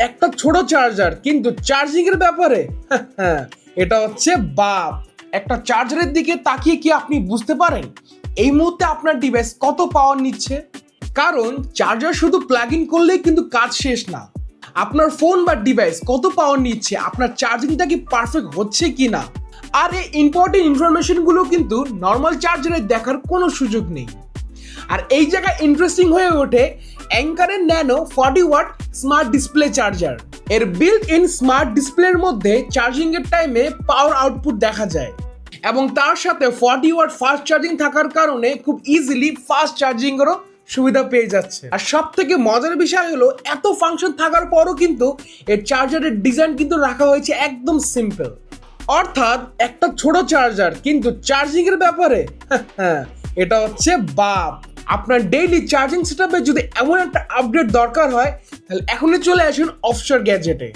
একটা ছোট চার্জার কিন্তু চার্জিং এর ব্যাপারে এটা হচ্ছে বাপ। একটা চার্জারের দিকে তাকিয়ে কি আপনি বুঝতে পারেন এই মুহূর্তে আপনার ডিভাইস কত পাওয়ার নিচ্ছে? কারণ চার্জার শুধু প্লাগ ইন করলেই কিন্তু কাজ শেষ না। আপনার ফোন বা ডিভাইস কত পাওয়ার নিচ্ছে, আপনার চার্জিংটা কি পারফেক্ট হচ্ছে কি না, আর এই ইম্পর্টেন্ট ইনফরমেশনগুলো কিন্তু নর্মাল চার্জারে দেখার কোনো সুযোগ নেই। আর এই জায়গায় ইন্টারেস্টিং হয়ে ওঠে অ্যাঙ্কারের nano 40 watt smart display charger. এর বিল্ট ইন স্মার্ট ডিসপ্লের মধ্যে চার্জিং এর টাইমে পাওয়ার আউটপুট দেখা যায় এবং তার সাথে 40 ওয়াট ফাস্ট চার্জিং থাকার কারণে খুব ইজিলি ফাস্ট চার্জিং এরও সুবিধা পেয়ে যাচ্ছে। আর সব থেকে মজার বিষয় হলো এত ফাংশন থাকার পরও কিন্তু এর চার্জারের ডিজাইন কিন্তু রাখা হয়েছে একদম সিম্পল। অর্থাৎ একটা ছোট চার্জার কিন্তু চার্জিং এর ব্যাপারে এটা হচ্ছে বাপ। আপনার ডেইলি চার্জিং সেটআপে যদি এমন একটা আপডেট দরকার হয় তাহলে এখনই চলে আসুন অফশোর গ্যাজেটে।